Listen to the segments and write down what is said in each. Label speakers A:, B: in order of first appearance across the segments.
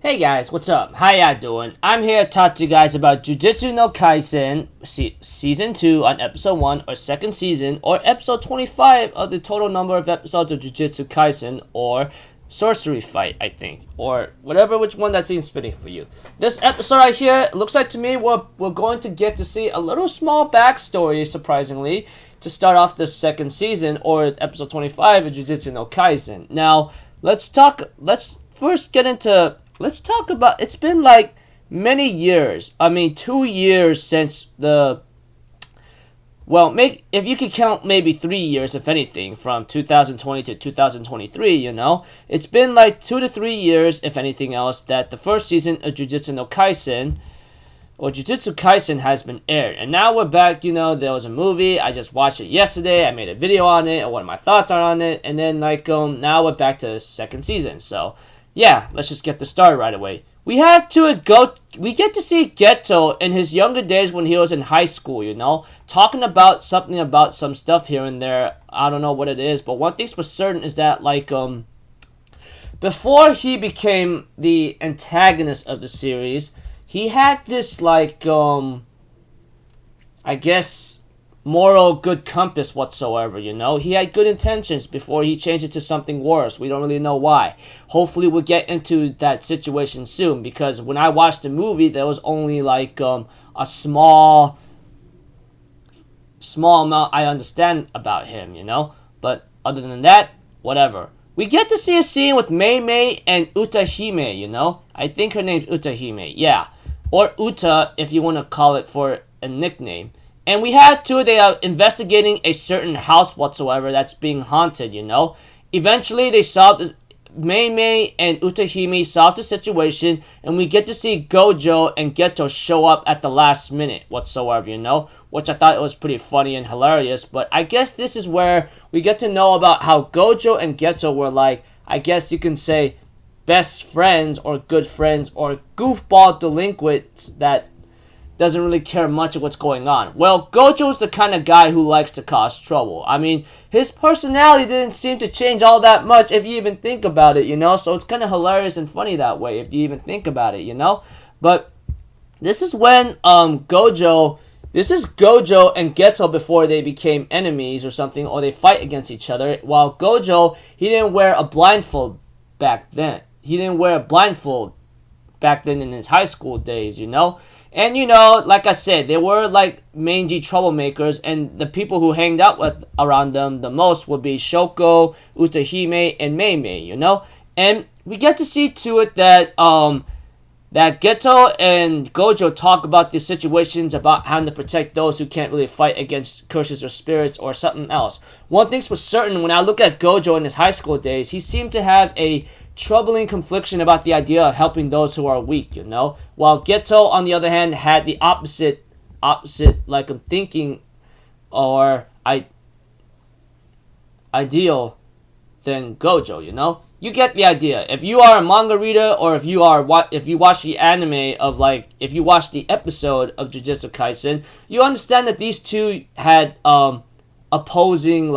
A: Hey guys, what's up? How ya doing? I'm here to talk to you guys about Jujutsu no Kaisen Season 2 on Episode 1 or Second Season or Episode 25 of the total number of episodes of Jujutsu Kaisen or Sorcery Fight, I think. Or whatever, which one that seems fitting for you. This episode right here, looks like to me we're going to get to see a little small backstory, surprisingly, to start off the second season or Episode 25 of Jujutsu no Kaisen. Now, let's talk about, it's been like many years. I mean, 2 years since if you could count maybe 3 years, if anything, from 2020 to 2023, it's been like 2 to 3 years, if anything else, that the first season of Jujutsu no Kaisen, or Jujutsu Kaisen, has been aired. And now we're back, there was a movie, I just watched it yesterday, I made a video on it, or what my thoughts are on it, and then now we're back to the second season, so yeah, let's just get this started right away. We get to see Getou in his younger days when he was in high school, talking about some stuff here and there. I don't know what it is, but one thing's for certain is that, before he became the antagonist of the series, he had this, I guess, moral good compass whatsoever, He had good intentions before he changed it to something worse. We don't really know why. Hopefully we'll get into that situation soon, because when I watched the movie, there was only a small amount I understand about him, But other than that, whatever. We get to see a scene with Mei Mei and Utahime, I think her name's Utahime, yeah. Or Uta, if you want to call it for a nickname. And we had they are investigating a certain house whatsoever that's being haunted, Eventually, Mei Mei and Utahime solved the situation, and we get to see Gojou and Getou show up at the last minute whatsoever, Which I thought it was pretty funny and hilarious, but I guess this is where we get to know about how Gojou and Getou were I guess you can say, best friends or good friends or goofball delinquents that doesn't really care much of what's going on. Well, Gojou's the kind of guy who likes to cause trouble. I mean, his personality didn't seem to change all that much if you even think about it, So it's kind of hilarious and funny that way if you even think about it, But this is when Gojou and Getou before they became enemies or something, or they fight against each other. While Gojou, he didn't wear a blindfold back then. In his high school days, And, like I said, they were mangy troublemakers, and the people who hanged out around them the most would be Shoko, Utahime, and Mei Mei, And we get to see to it that Getou and Gojou talk about these situations about having to protect those who can't really fight against curses or spirits or something else. One thing's for certain, when I look at Gojou in his high school days, he seemed to have a troubling confliction about the idea of helping those who are weak, While Getou, on the other hand, had the opposite thinking or ideal than Gojou, You get the idea. If you are a manga reader, or if you watch the anime of if you watch the episode of Jujutsu Kaisen, you understand that these two had opposing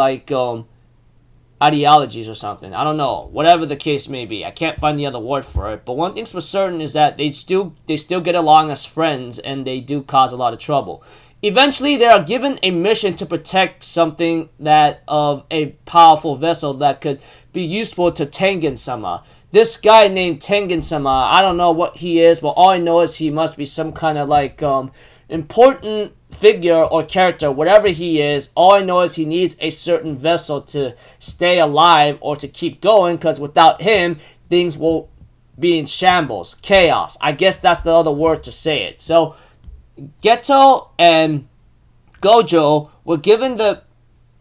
A: ideologies or something. I don't know. Whatever the case may be. I can't find the other word for it. But one thing's for certain is that they still get along as friends, and they do cause a lot of trouble. Eventually, they are given a mission to protect something of a powerful vessel that could be useful to Tengen-sama. This guy named Tengen-sama, I don't know what he is, but all I know is he must be some kind of important figure or character, whatever he is. All I know is he needs a certain vessel to stay alive or to keep going, because without him, things will be in shambles, chaos. I guess that's the other word to say it. So, Getou and Gojou were given the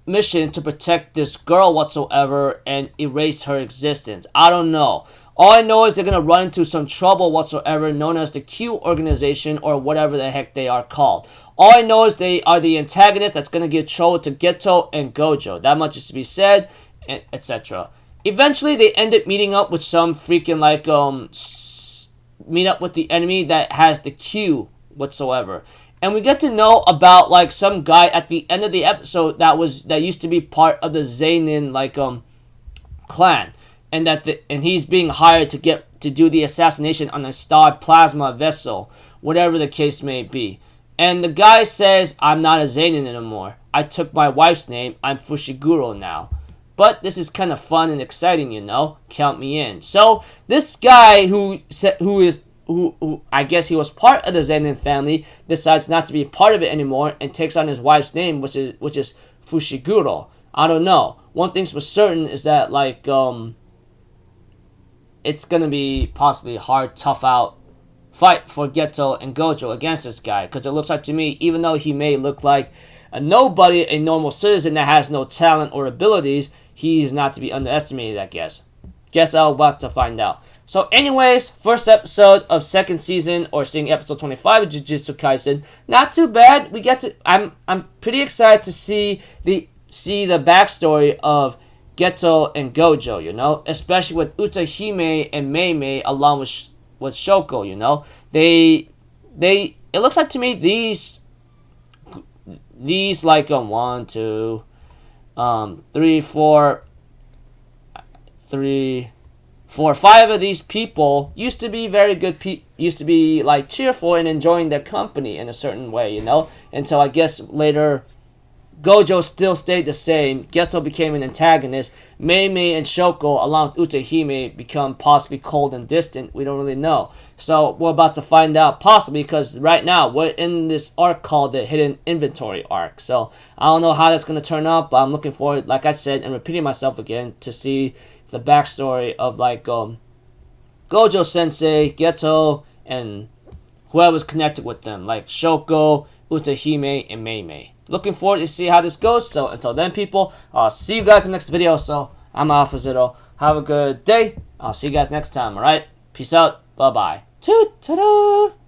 A: mission to protect this girl whatsoever and erase her existence. I don't know. All I know is they're going to run into some trouble whatsoever known as the Q organization, or whatever the heck they are called. All I know is they are the antagonist that's going to give trouble to Getou and Gojou. That much is to be said, etc. Eventually, they end up meeting up with some freaking meet up with the enemy that has the Q whatsoever. And we get to know about some guy at the end of the episode that used to be part of the Zenin clan. And he's being hired to to do the assassination on a star plasma vessel, whatever the case may be. And the guy says, I'm not a Zenin anymore. I took my wife's name. I'm Fushiguro now. But this is kind of fun and exciting, you know. Count me in. So this guy who I guess he was part of the Zenin family decides not to be part of it anymore and takes on his wife's name, which is Fushiguro. I don't know. One thing's for certain is that like it's gonna be possibly a hard, tough out fight for Getou and Gojou against this guy, because it looks like to me, even though he may look like a nobody, a normal citizen that has no talent or abilities, he's not to be underestimated, I guess. Guess I'm about to find out. So anyways, first episode of second season, or seeing episode 25 of Jujutsu Kaisen. Not too bad. We get to I'm pretty excited to see the backstory of Getou and Gojou, you know, especially with Utahime and Mei Mei along with Shoko, you know. It looks like to me these like 1, 2, 3, 4, 5 of these people used to be very good used to be like cheerful and enjoying their company in a certain way, you know. Until I guess later Gojou still stayed the same. Getou became an antagonist. Mei Mei and Shoko, along with Utahime, become possibly cold and distant. We don't really know. So we're about to find out, possibly, because right now we're in this arc called the Hidden Inventory arc. So I don't know how that's going to turn out, but I'm looking forward, like I said, and repeating myself again, to see the backstory of like Gojo Sensei, Getou, and whoever's connected with them, like Shoko, Utahime, and Mei Mei. Looking forward to see how this goes. So until then, people, I'll see you guys in the next video. So I'm Alpha Zero. Have a good day. I'll see you guys next time. All right. Peace out. Bye bye. Ta-da!